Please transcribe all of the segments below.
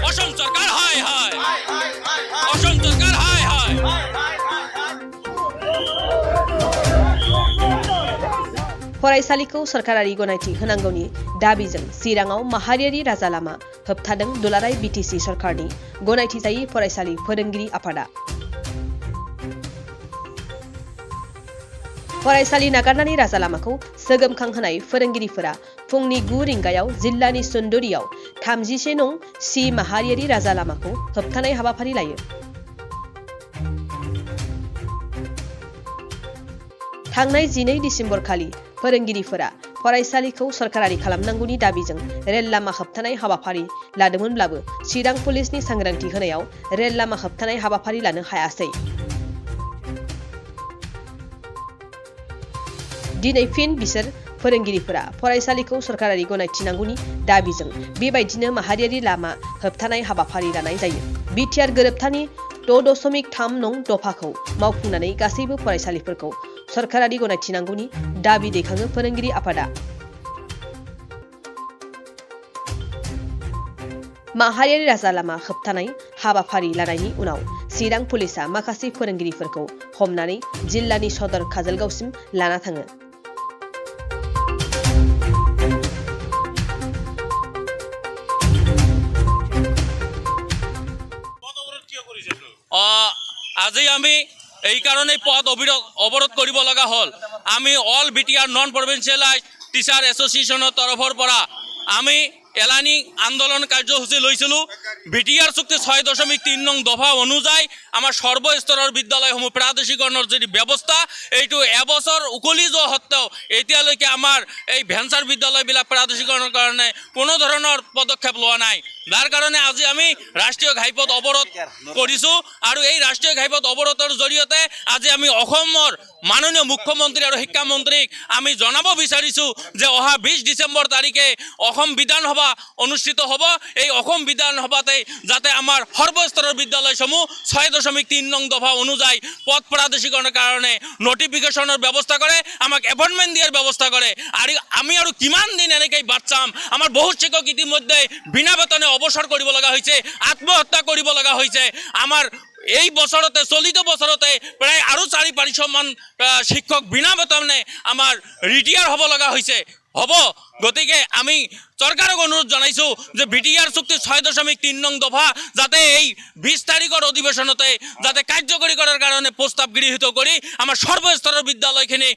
অসম সরকার হায় হায় অসম সরকার হায় হায় फरायसालिखौ सरकारारि गनायथि होनांगौनि दाबिजों चिराङाव माहारियारि राजा लामा होबथादों दुलाराय बिटिसि सरकारनि गनायथि जायै फरायसालि फोरोंगिरि आफादा। फरायसालि नागारनानै राजा लामाखौ सोगोमखांहोनाय फोरोंगिरिफोरा फुंनि 9 रिंगायाव जिल्लानि सुन्दुरियाव 31 नं सि माहारियारि राजा लामाखौ होबथानाय हाबाफारि लायो। थांनाय 12 डिसेम्बर खालि फोरोंगिरिफोरा फरायसालिखौ सरकारारि खालामनांगौनि दाबिजों रेल लामा होबथानाय हाबाफारि लादोंमोनब्लाबो चिरां पुलिसनि सांग्रांथि होनायाव रेल लामा होबथानाय हाबाफारि लानो हायासै। दिनै फिन बिसोर फोरोंगिरिफोरा फरायसालिखौ सरकारारि गनायथि नांगौनि दाबिजों बेबायदिनो माहारियारि लामा होबथानाय हाबाफारि लानाय जायो। बिटिआर गोरोबथानि 6.3 नं दफाखौ मावफुंनानै गासैबो फरायसालिफोरखौ सरकारारि गनायथि नांगौनि दाबि दैखाङो फोरोंगिरि आफादा। माहारियारि राजा लामा होबथानाय हाबाफारि लानायनि उनाव चिरां पुलिसा माखासे फोरोंगिरिफोरखौ हमनानै जिल्लानि सदर काजलगावसिम लाना थाङो। আজি আমি এই কারণে পথ অবরোধ কৰিব লগা হল। আমি অল বিটিআৰ নন প্ৰভিন্সিয়ালাইজ টিচাৰ এসোসিয়েশনেৰ তৰফৰ পৰা আমি এলানি আন্দোলন কাৰ্যসূচী লৈছিলোঁ। বিটিআৰ চুক্তি 6.3 নং দফা অনুযায়ী আমাৰ সৰ্বস্তৰৰ বিদ্যালয়সমূহ প্ৰাদেশিকৰণৰ যদি ব্যৱস্থা এইটো এবছৰ উকলি যোৱা সত্ত্বেও এতিয়ালৈকে আমাৰ এই ভেঞ্চাৰ বিদ্যালয়বিলাক প্ৰাদেশিকৰণৰ কাৰণে কোনো ধৰণৰ পদক্ষেপ লোৱা নাই। যাৰ কাৰণে আজি আমি ৰাষ্ট্ৰীয় ঘাইপথ অৱৰোধ কৰিছোঁ আৰু এই ৰাষ্ট্ৰীয় ঘাইপথ অৱৰোধৰ জৰিয়তে আজি আমি অসমৰ মাননীয় মুখ্যমন্ত্ৰী আৰু শিক্ষামন্ত্ৰীক আমি জনাব বিচাৰিছোঁ যে অহা 20 ডিসেম্বৰ তাৰিখে অসম বিধানসভা অনুষ্ঠিত হ'ব। এই অসম বিধানসভাতে যাতে আমাৰ সৰ্বস্তৰৰ বিদ্যালয়সমূহ 6.3 নং দফা অনুযায়ী পথ প্ৰাদেশিকৰণৰ কাৰণে নটিফিকেশ্যনৰ ব্যৱস্থা কৰে, আমাক এপইণ্টমেণ্ট দিয়াৰ ব্যৱস্থা কৰে। আৰু আমি আৰু কিমান দিন এনেকৈ বাট চাম? আমাৰ বহুত শিক্ষক ইতিমধ্যে বিনা বেতনে অৱসৰ কৰিব লগা হৈছে, আত্মহত্যা কৰিব লগা হৈছে। আমাৰ এই বছৰতে চলিত বছৰতে প্ৰায় আৰু 400-500 মান শিক্ষক বিনা বেতনে আমাৰ ৰিটায়াৰ হ'ব লগা হৈছে হ'ব। গতিকে আমি চৰকাৰক অনুৰোধ জনাইছোঁ যে বিটিআৰ চুক্তি 6.3 নং দফা যাতে এই 20 তাৰিখৰ অধিৱেশনতে যাতে কাৰ্যকৰী কৰাৰ কাৰণে প্ৰস্তাৱ গৃহীত কৰি আমাৰ সৰ্বস্তৰৰ বিদ্যালয়খিনি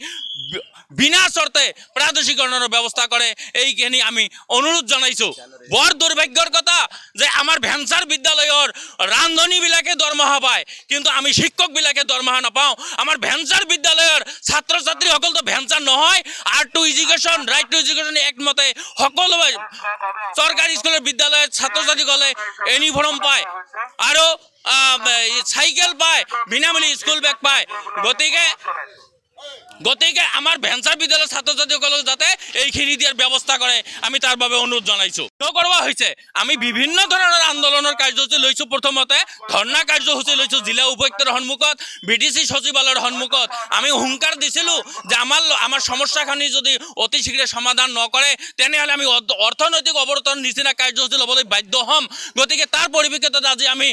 বিনা চৰ্তে প্ৰাদেশিকৰণৰ ব্যৱস্থা কৰে, এইখিনি আমি অনুৰোধ জনাইছোঁ। বৰ দুৰ্ভাগ্যৰ কথা যে আমাৰ ভেঞ্চাৰ বিদ্যালয়ৰ ৰান্ধনীবিলাকে দৰমহা পায় কিন্তু আমি শিক্ষকবিলাকে দৰমহা নাপাওঁ। আমাৰ ভেঞ্চাৰ বিদ্যালয়ৰ ছাত্ৰ ছাত্ৰীসকলতো ভেঞ্চাৰ নহয়। R2 education right to education act মতে সকলো চৰকাৰী স্কুলৰ বিদ্যালয়ত ছাত্ৰ ছাত্ৰীসকলে ইউনিফৰ্ম পায় আৰু চাইকেল পায়, বিনামূলীয়া স্কুল বেগ পায়। গতিকে আমাৰ ভেঞ্চাৰ বিদ্যালয়ৰ ছাত্ৰ ছাত্ৰীসকলক যাতে এইখিনি দিয়াৰ ব্যৱস্থা কৰে আমি তাৰ বাবে অনুৰোধ জনাইছোঁ। কৰোৱা হৈছে আমি বিভিন্ন ধৰণৰ আন্দোলনৰ কাৰ্যসূচী লৈছোঁ। প্ৰথমতে ধৰ্ণা কাৰ্যসূচী লৈছোঁ জিলা উপায়ুক্তৰ সন্মুখত, বিডিচি সচিবালয়ৰ সন্মুখত। আমি হুংকাৰ দিছিলোঁ যে আমাৰ সমস্যাখিনি যদি অতি শীঘ্ৰে সমাধান নকৰে তেনেহ'লে আমি অৰ্থনৈতিক অৱৰোধৰ নিচিনা কাৰ্যসূচী ল'বলৈ বাধ্য হ'ম। গতিকে তাৰ পৰিপ্ৰেক্ষিতত আজি আমি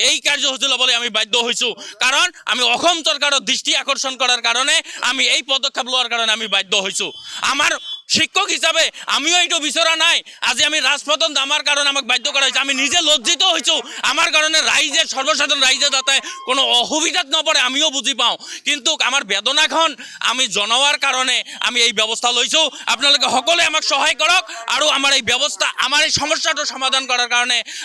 এই কাৰ্যসূচী ল'বলৈ আমি বাধ্য হৈছোঁ। কাৰণ আমি অসম চৰকাৰৰ দৃষ্টি আকৰ্ষণ কৰাৰ কাৰণে আমি এই পদক্ষেপ লোৱাৰ কাৰণে আমি বাধ্য হৈছোঁ। আমাৰ শিক্ষক হিচাপে আমিও এইটো বিচৰা নাই। আজি আমি ৰাজপথত নামাৰ কাৰণে আমাক বাধ্য কৰা হৈছে। আমি নিজে লজ্জিত হৈছোঁ। আমাৰ কাৰণে ৰাইজে সৰ্বসাধাৰণ ৰাইজে যাতে কোনো অসুবিধাত নপৰে আমিও বুজি পাওঁ, কিন্তু আমাৰ বেদনাখন আমি জনোৱাৰ কাৰণে আমি এই ব্যৱস্থা লৈছোঁ। আপোনালোকে সকলোৱে আমাক সহায় কৰক আৰু আমাৰ এই ব্যৱস্থা আমাৰ এই সমস্যাটো সমাধান কৰাৰ কাৰণে